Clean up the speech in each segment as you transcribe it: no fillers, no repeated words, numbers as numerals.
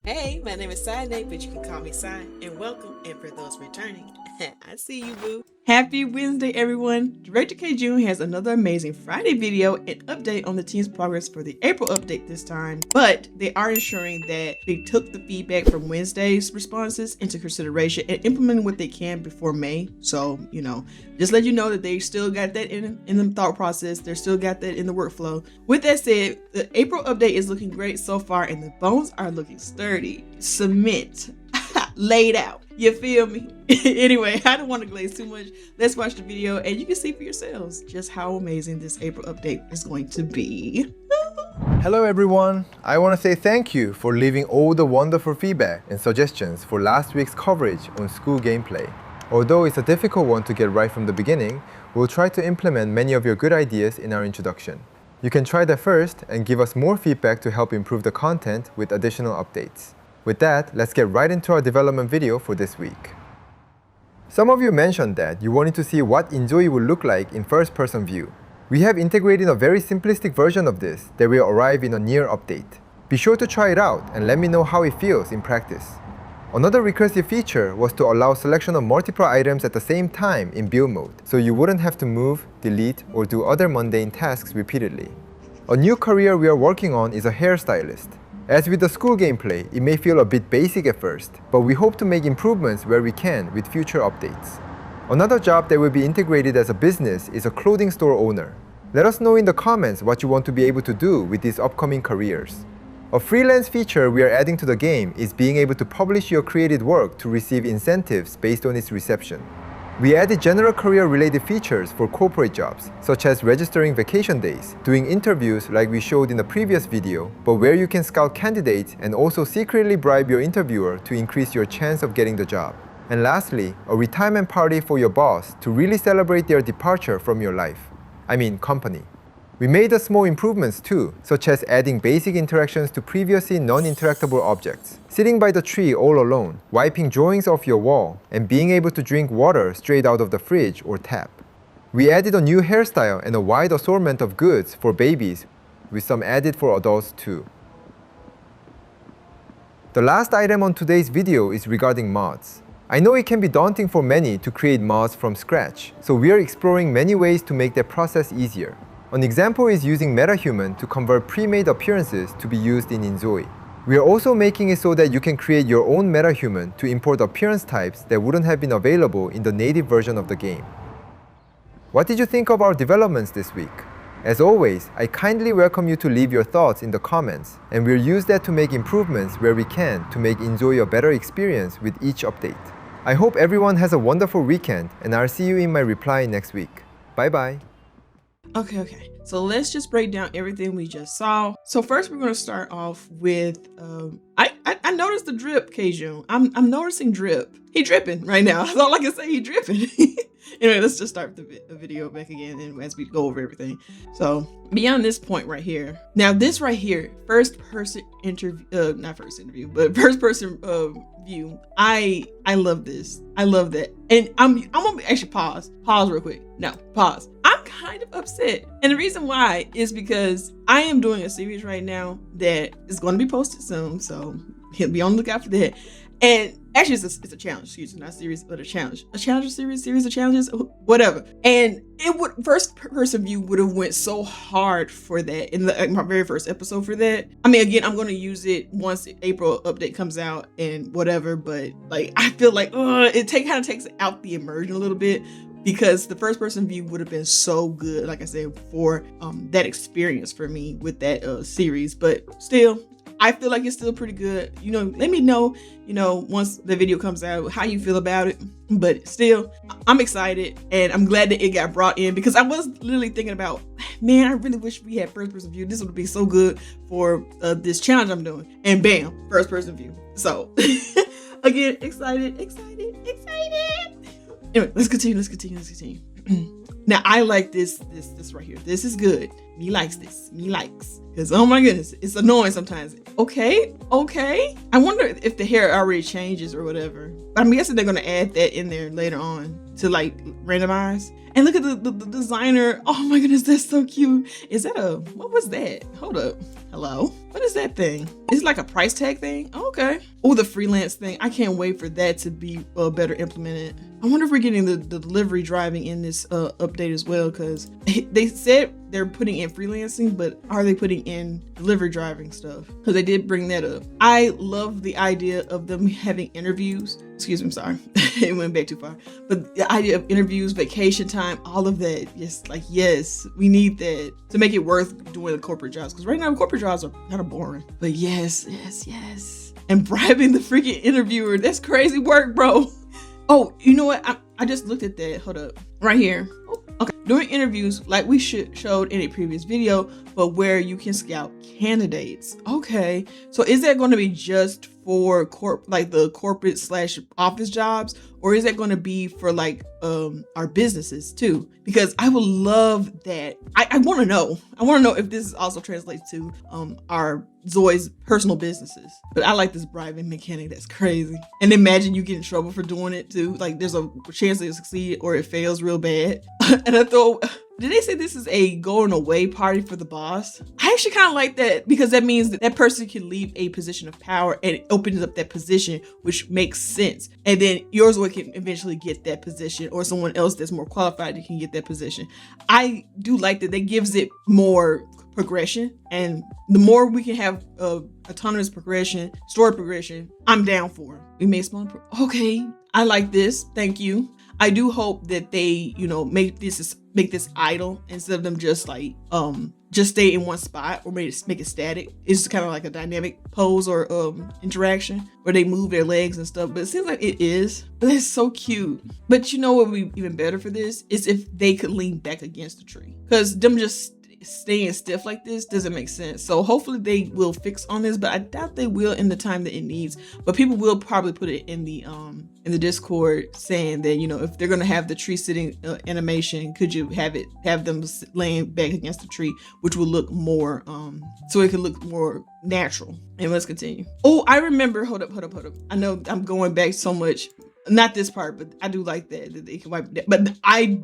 Hey, my name is cydnaide, but you can call me Cy, and welcome. And for those returning, I see you, boo. Happy Wednesday, everyone. Director Kjun has another amazing Friday video and update on the team's progress for the April update this time, but they are ensuring that they took the feedback from Wednesday's responses into consideration and implementing what they can before May. So, just let you know that they still got that in the thought process. They still got that in the workflow. With that said, the April update is looking great so far, and the bones are looking sturdy. Cement laid out. You feel me? Anyway, I don't want to glaze too much. Let's watch the video and you can see for yourselves just how amazing this April update is going to be. Hello everyone! I want to say thank you for leaving all the wonderful feedback and suggestions for last week's coverage on school gameplay. Although it's a difficult one to get right from the beginning, we'll try to implement many of your good ideas in our introduction. You can try that first and give us more feedback to help improve the content with additional updates. With that, let's get right into our development video for this week. Some of you mentioned that you wanted to see what inZOI would look like in first-person view. We have integrated a very simplistic version of this that will arrive in a near update. Be sure to try it out and let me know how it feels in practice. Another recursive feature was to allow selection of multiple items at the same time in build mode, so you wouldn't have to move, delete, or do other mundane tasks repeatedly. A new career we are working on is a hairstylist. As with the school gameplay, it may feel a bit basic at first, but we hope to make improvements where we can with future updates. Another job that will be integrated as a business is a clothing store owner. Let us know in the comments what you want to be able to do with these upcoming careers. A freelance feature we are adding to the game is being able to publish your created work to receive incentives based on its reception. We added general career-related features for corporate jobs, such as registering vacation days, doing interviews like we showed in the previous video, but where you can scout candidates and also secretly bribe your interviewer to increase your chance of getting the job. And lastly, a retirement party for your boss to really celebrate their departure from your life. Company. We made the small improvements too, such as adding basic interactions to previously non-interactable objects, sitting by the tree all alone, wiping drawings off your wall, and being able to drink water straight out of the fridge or tap. We added a new hairstyle and a wide assortment of goods for babies, with some added for adults too. The last item on today's video is regarding mods. I know it can be daunting for many to create mods from scratch, so we are exploring many ways to make that process easier. An example is using MetaHuman to convert pre-made appearances to be used in inZOI. We are also making it so that you can create your own MetaHuman to import appearance types that wouldn't have been available in the native version of the game. What did you think of our developments this week? As always, I kindly welcome you to leave your thoughts in the comments, and we'll use that to make improvements where we can to make inZOI a better experience with each update. I hope everyone has a wonderful weekend, and I'll see you in my reply next week. Bye bye. Okay. So let's just break down everything we just saw. So first we're going to start off with, I noticed the drip, Kjun. I'm noticing drip. He dripping right now. That's all I can say, he dripping. Anyway, let's just start the video back again and as we go over everything. So beyond this point right here. Now this right here, first person view. I love this. I love that. And I'm gonna actually pause real quick. No, pause. I'm kind of upset. And the reason why is because I am doing a series right now that is going to be posted soon. So he'll be on the lookout for that. And actually it's a challenge, excuse me, not a series, but a challenge. A challenge series of challenges, whatever. And it would, first person view would have went so hard for that in my very first episode for that. Again, I'm going to use it once the April update comes out and whatever, but I feel like it kind of takes out the immersion a little bit, because the first person view would have been so good, like I said, for that experience for me with that series. But still, I feel like it's still pretty good. Let me know, once the video comes out, how you feel about it. But still, I'm excited and I'm glad that it got brought in, because I was literally thinking about, man, I really wish we had first person view. This would be so good for this challenge I'm doing. And bam, first person view. So again, excited. Anyway, let's continue. Now I like this right here. This is good. Me likes this. Because oh my goodness, it's annoying sometimes. Okay. I wonder if the hair already changes or whatever. But I'm guessing they're gonna add that in there later on to randomize. And look at the designer. Oh my goodness, that's so cute. Is that what was that? Hold up. Hello? What is that thing? Is it like a price tag thing? Oh, okay. Oh, the freelance thing. I can't wait for that to be better implemented. I wonder if we're getting the delivery driving in this update as well, because they said they're putting in freelancing, but are they putting in delivery driving stuff? Because they did bring that up. I love the idea of them having interviews. Excuse me, I'm sorry. It went back too far. But the idea of interviews, vacation time, all of that. Just like, yes, we need that to make it worth doing the corporate jobs. Because right now, corporate jobs are kind of boring. But yes. And bribing the freaking interviewer. That's crazy work, bro. Oh, you know what? I just looked at that. Hold up. Right here. Okay. Doing interviews like we showed in a previous video, but where you can scout candidates. Okay. So is that going to be just for the corporate / office jobs, or is that going to be for like our businesses too? Because I would love that. I want to know. I want to know if this also translates to our Zoi's personal businesses. But I like this bribing mechanic. That's crazy. And imagine you get in trouble for doing it too. Like there's a chance that it succeed or it fails real bad. And I thought, did they say this is a going away party for the boss? I actually kind of like that, because that means that person can leave a position of power and it opens up that position, which makes sense. And then yours can eventually get that position, or someone else that's more qualified that can get that position. I do like that. That gives it more progression, and the more we can have autonomous progression, story progression, I'm down for it. We made small. Okay, I like this. Thank you. I do hope that they, make this idle instead of them just like just stay in one spot, or make it static. It's kind of like a dynamic pose or interaction where they move their legs and stuff. But it seems like it is. But that's so cute. But you know what would be even better for this is if they could lean back against the tree, because them just staying stiff like this doesn't make sense. So hopefully they will fix on this, but I doubt they will in the time that it needs. But people will probably put it in the Discord saying that, if they're gonna have the tree sitting animation, could you have them laying back against the tree, which will look more so it could look more natural. And let's continue. Oh, I remember. Hold up. I know I'm going back so much. Not this part, but I do like that they can wipe that. But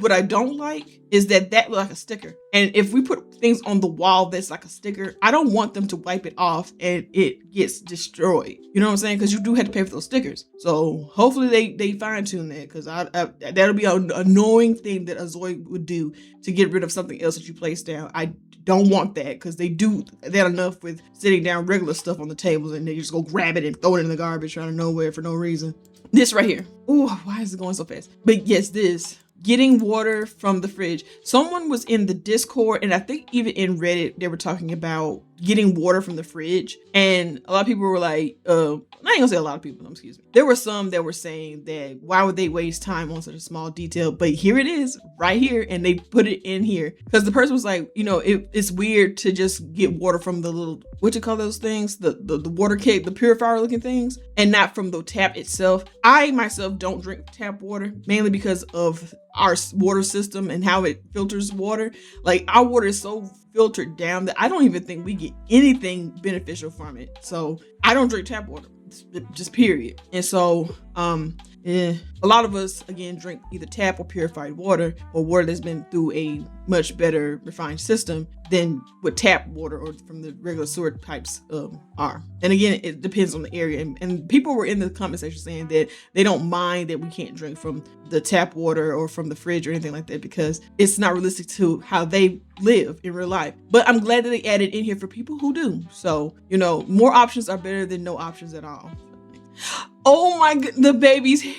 what I don't like is that look like a sticker. And if we put things on the wall that's like a sticker, I don't want them to wipe it off and it gets destroyed. You know what I'm saying? Because you do have to pay for those stickers. So hopefully they fine tune that, because that'll be an annoying thing that a Zoi would do to get rid of something else that you place down. I don't want that, because they do that enough with sitting down regular stuff on the tables and they just go grab it and throw it in the garbage out of nowhere for no reason. This right here. Oh, why is it going so fast? But yes, this. Getting water from the fridge. Someone was in the Discord, and I think even in Reddit, they were talking about getting water from the fridge. And a lot of people were like, I ain't gonna say a lot of people, excuse me. There were some that were saying that why would they waste time on such a small detail? But here it is, right here, and they put it in here. Because the person was like, it's weird to just get water from the little, what you call those things? The water cake, the purifier looking things, and not from the tap itself. I myself don't drink tap water, mainly because of our water system and how it filters water. Like, our water is so filtered down that I don't even think we get anything beneficial from it. So I don't drink tap water, just period. And so a lot of us, again, drink either tap or purified water, or water that's been through a much better refined system than what tap water or from the regular sewer types are. And again, it depends on the area. And people were in the comment section saying that they don't mind that we can't drink from the tap water or from the fridge or anything like that, because it's not realistic to how they live in real life. But I'm glad that they added in here for people who do. So, more options are better than no options at all. Oh my god, the baby's hair.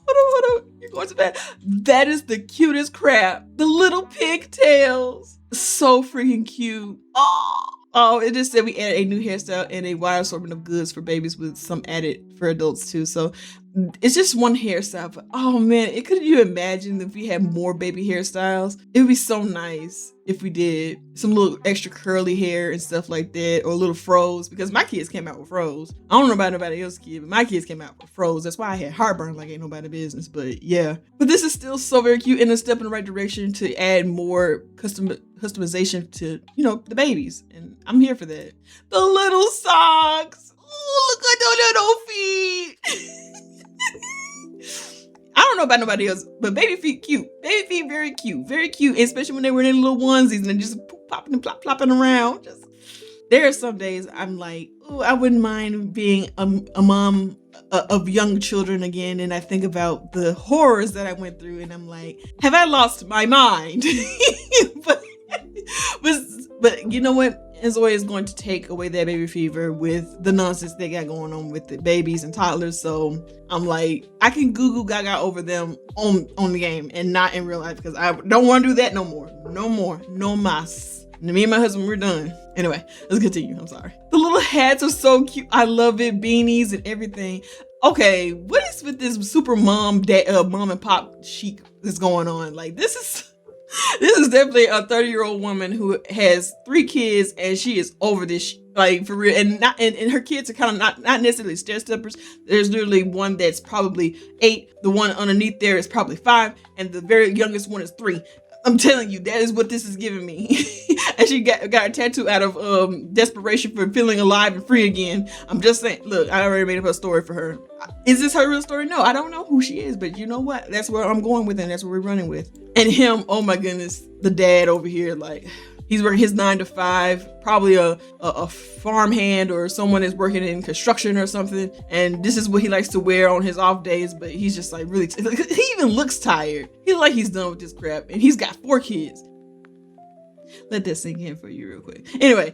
Hold on. You're going to bed. That is the cutest crap. The little pigtails. So freaking cute. Oh, it just said we added a new hairstyle and a wide assortment of goods for babies with some added for adults too. So it's just one hairstyle, but oh man, could you imagine if we had more baby hairstyles? It would be so nice if we did some little extra curly hair and stuff like that, or little froze, because my kids came out with froze. I don't know about nobody else's kid, but my kids came out with froze. That's why I had heartburn like ain't nobody business, but yeah. But this is still so very cute and a step in the right direction to add more customization to, the babies. And I'm here for that. The little socks. Oh, look at the little feet. I don't know about nobody else, but baby feet cute. Baby feet very cute. Very cute. Especially when they were in little onesies and they're just popping and plopping around. There are some days I'm like, oh, I wouldn't mind being a mom of young children again. And I think about the horrors that I went through and I'm like, have I lost my mind? but you know what? inZOI is going to take away that baby fever with the nonsense they got going on with the babies and toddlers. So I'm like, I can goo gaga over them on the game and not in real life because I don't want to do that no more. No mas. Me and my husband, we're done. Anyway, let's continue. I'm sorry. The little hats are so cute. I love it. Beanies and everything. Okay, what is with this super mom and pop chic that's going on? Like, this is definitely a 30-year-old woman who has 3 kids and she is over this like for real, and her kids are kind of not necessarily stair steppers. There's literally one that's probably 8, the one underneath there is probably 5, and the very youngest one is 3. I'm telling you, that is what this is giving me. And she got a tattoo out of desperation for feeling alive and free again. I'm just saying, look, I already made up a story for her. Is this her real story? No, I don't know who she is, but you know what? That's where I'm going with it, and that's what we're running with. And him, oh my goodness, the dad over here, like, he's working his 9 to 5, probably a farm hand or someone that's working in construction or something. And this is what he likes to wear on his off days, but he's just like really, he even looks tired. He's like he's done with this crap, and he's got 4 kids. Let that sink in for you real quick. Anyway.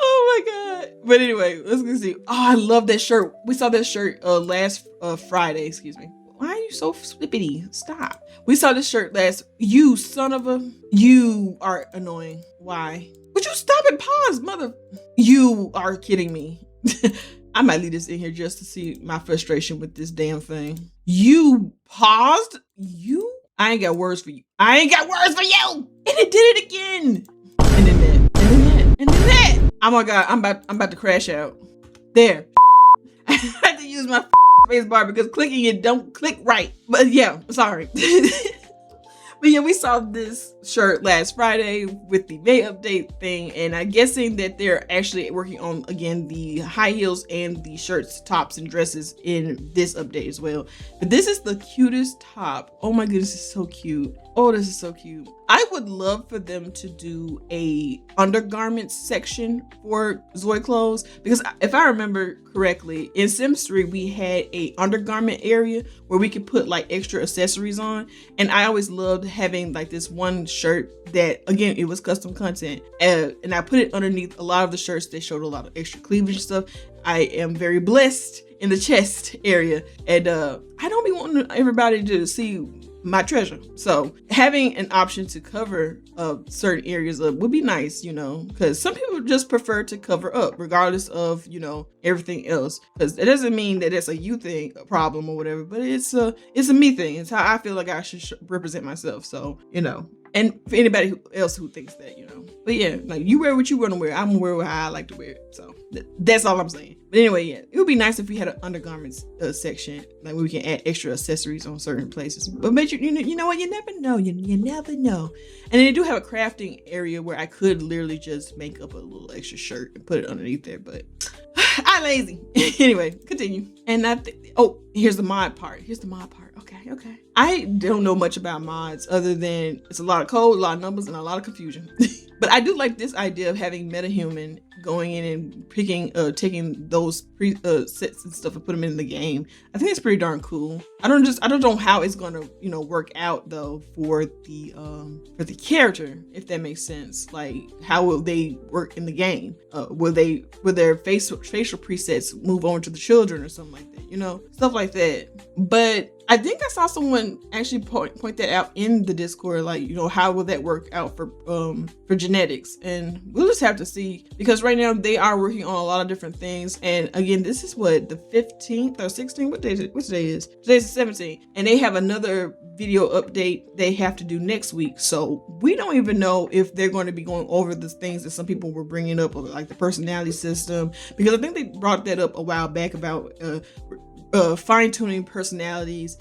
Oh my God. But anyway, let's go see. Oh, I love that shirt. We saw that shirt last Friday, excuse me. Why are you so flippity? Stop. We saw this shirt you son of a, you are annoying. Why? Would you stop and pause, mother? You are kidding me. I might leave this in here just to see my frustration with this damn thing. You paused? You? I ain't got words for you. I ain't got words for you. And it did it again. And then that. And then that. And then that. Oh my God. I'm about to crash out. There. I had to use my space bar because clicking it don't click right. But yeah, sorry. But yeah, we saw this shirt last Friday with the May update thing, and I'm guessing that they're actually working on, again, the high heels and the shirts, tops, and dresses in this update as well. But this is the cutest top. Oh my goodness, it's so cute. Oh, this is so cute. I would love for them to do a undergarments section for Zoe clothes, because if I remember correctly, in Sims 3, we had a undergarment area where we could put like extra accessories on. And I always loved having like this one shirt that, again, it was custom content. And I put it underneath a lot of the shirts that showed a lot of extra cleavage and stuff. I am very blessed in the chest area. And I don't be wanting everybody to see my treasure. So having an option to cover certain areas up would be nice, you know, because some people just prefer to cover up regardless of, you know, everything else. Because it doesn't mean that it's a you thing, a problem or whatever, but it's a me thing. It's how I feel like I should represent myself. So, you know, and for anybody else who thinks that, you know, but yeah, like you wear what you want to wear. I'm gonna wear how I like to wear it. So that's all I'm saying. But anyway, yeah, it would be nice if we had an undergarments section, like where we can add extra accessories on certain places. But make sure, you know what, you never know. You never know. And they do have a crafting area where I could literally just make up a little extra shirt and put it underneath there, but I'm lazy. Anyway, continue. And here's the mod part. Okay. I don't know much about mods other than it's a lot of code, a lot of numbers, and a lot of confusion. But I do like this idea of having MetaHuman going in and taking those sets and stuff and put them in the game. I think it's pretty darn cool. I don't know how it's going to, you know, work out though for the character, if that makes sense. Like, how will they work in the game? Will their facial presets move on to the children or something like that? You know, stuff like that. But I think I saw someone actually point that out in the Discord, like, you know, how will that work out for genetics? And we'll just have to see, because right now they are working on a lot of different things. And again, this is what, the 15th or 16th? What day is it? Which day is? Today's the 17th. And they have another video update they have to do next week. So we don't even know if they're going to be going over the things that some people were bringing up, like the personality system, because I think they brought that up a while back about fine-tuning personalities,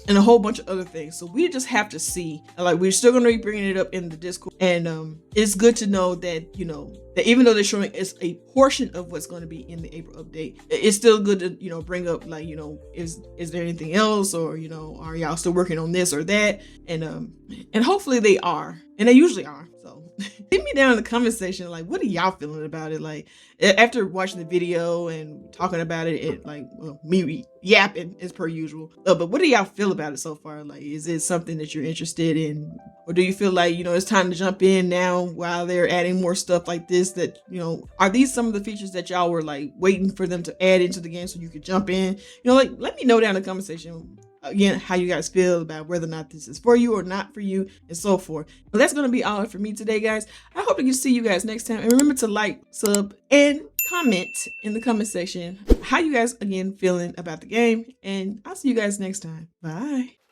and a whole bunch of other things. So we just have to see. Like, we're still going to be bringing it up in the Discord, and it's good to know that, you know, that even though they're showing it's a portion of what's going to be in the April update, it's still good to, you know, bring up, like, you know, is there anything else, or, you know, are y'all still working on this or that? And hopefully they are, and they usually are. So leave me down in the comment section, like, what are y'all feeling about it? Like, after watching the video and talking about it, like, well, me yapping as per usual. But what do y'all feel about it so far? Like, is it something that you're interested in, or do you feel like, you know, it's time to jump in now while they're adding more stuff like this? That, you know, are these some of the features that y'all were like waiting for them to add into the game so you could jump in? You know, like, let me know down in the comment section again how you guys feel about whether or not this is for you or not for you, and so forth. But that's gonna be all for me today, guys. I hope to see you guys next time, and remember to like, sub, and comment in the comment section how you guys again feeling about the game, and I'll see you guys next time. Bye.